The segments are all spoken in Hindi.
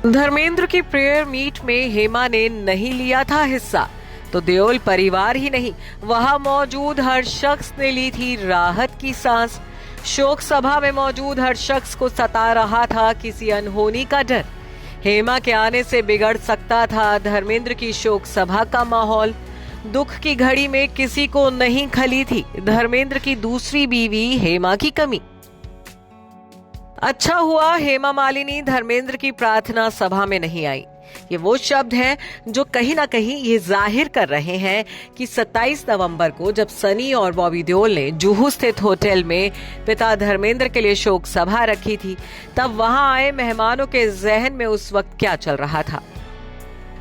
धर्मेंद्र की प्रेयर मीट में हेमा ने नहीं लिया था हिस्सा, तो देओल परिवार ही नहीं, वहां मौजूद हर शख्स ने ली थी राहत की सांस। शोक सभा में मौजूद हर शख्स को सता रहा था किसी अनहोनी का डर। हेमा के आने से बिगड़ सकता था धर्मेंद्र की शोक सभा का माहौल। दुख की घड़ी में किसी को नहीं खली थी धर्मेंद्र की दूसरी बीवी हेमा की कमी। अच्छा हुआ हेमा मालिनी धर्मेंद्र की प्रार्थना सभा में नहीं आई। ये वो शब्द हैं जो कहीं ना कहीं ये जाहिर कर रहे हैं कि 27 नवंबर को जब सनी और बॉबी देओल ने जुहू स्थित होटल में पिता धर्मेंद्र के लिए शोक सभा रखी थी, तब वहां आए मेहमानों के जहन में उस वक्त क्या चल रहा था।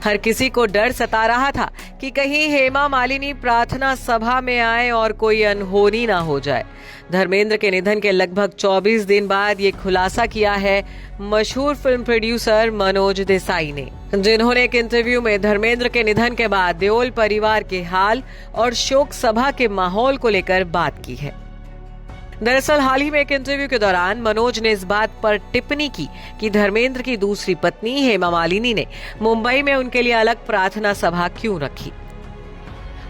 हर किसी को डर सता रहा था कि कहीं हेमा मालिनी प्रार्थना सभा में आए और कोई अनहोनी ना हो जाए। धर्मेंद्र के निधन के लगभग 24 दिन बाद ये खुलासा किया है मशहूर फिल्म प्रोड्यूसर मनोज देसाई ने, जिन्होंने एक इंटरव्यू में धर्मेंद्र के निधन के बाद देओल परिवार के हाल और शोक सभा के माहौल को लेकर बात की है। दरअसल हाल ही में एक इंटरव्यू के दौरान मनोज ने इस बात पर टिप्पणी की कि धर्मेंद्र की दूसरी पत्नी हेमा मालिनी ने मुंबई में उनके लिए अलग प्रार्थना सभा क्यों रखी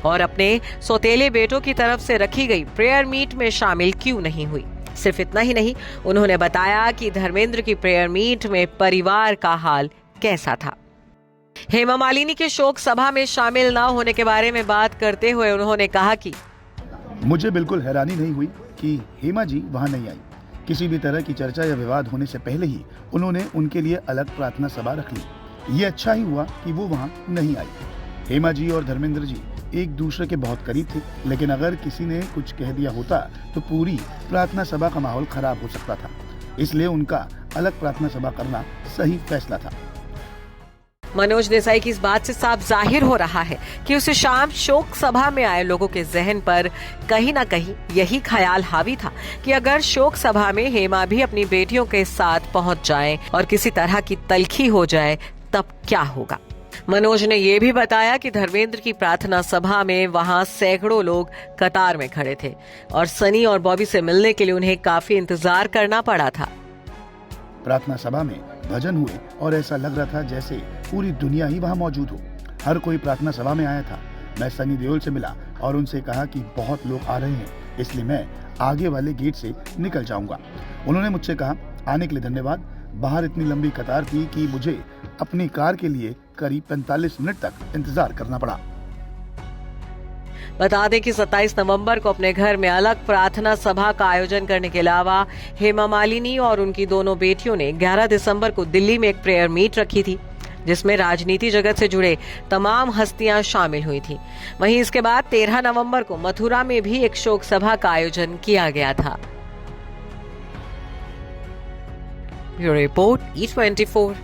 और अपने सौतेले बेटों की तरफ से रखी गई प्रेयर मीट में शामिल क्यों नहीं हुई। सिर्फ इतना ही नहीं, उन्होंने बताया कि धर्मेंद्र की प्रेयर मीट में परिवार का हाल कैसा था। हेमा मालिनी के शोक सभा में शामिल न होने के बारे में बात करते हुए उन्होंने कहा कि मुझे बिल्कुल हैरानी नहीं हुई कि हेमा जी वहां नहीं आई। किसी भी तरह की चर्चा या विवाद होने से पहले ही उन्होंने उनके लिए अलग प्रार्थना सभा रख ली। ये अच्छा ही हुआ कि वो वहां नहीं आई। हेमा जी और धर्मेंद्र जी एक दूसरे के बहुत करीब थे, लेकिन अगर किसी ने कुछ कह दिया होता तो पूरी प्रार्थना सभा का माहौल खराब हो सकता था। इसलिए उनका अलग प्रार्थना सभा करना सही फैसला था। मनोज देसाई की इस बात से साफ जाहिर हो रहा है कि उस शाम शोक सभा में आए लोगों के जहन पर कहीं ना कहीं यही ख्याल हावी था कि अगर शोक सभा में हेमा भी अपनी बेटियों के साथ पहुंच जाए और किसी तरह की तलखी हो जाए तब क्या होगा। मनोज ने यह भी बताया कि धर्मेंद्र की प्रार्थना सभा में वहां सैकड़ों लोग कतार में खड़े थे और सनी और बॉबी से मिलने के लिए उन्हें काफी इंतजार करना पड़ा था। प्रार्थना सभा में भजन हुए और ऐसा लग रहा था जैसे पूरी दुनिया ही वहां मौजूद हो। हर कोई प्रार्थना सभा में आया था। मैं सनी देओल से मिला और उनसे कहा कि बहुत लोग आ रहे हैं, इसलिए मैं आगे वाले गेट से निकल जाऊंगा। उन्होंने मुझसे कहा आने के लिए धन्यवाद। बाहर इतनी लंबी कतार थी कि मुझे अपनी कार के लिए करीब 45 मिनट तक इंतजार करना पड़ा। बता दें कि 27 नवंबर को अपने घर में अलग प्रार्थना सभा का आयोजन करने के अलावा हेमा मालिनी और उनकी दोनों बेटियों ने 11 दिसंबर को दिल्ली में एक प्रेयर मीट रखी थी, जिसमें राजनीति जगत से जुड़े तमाम हस्तियां शामिल हुई थी। वहीं इसके बाद 13 नवंबर को मथुरा में भी एक शोक सभा का आयोजन किया गया था। Bureau report E24।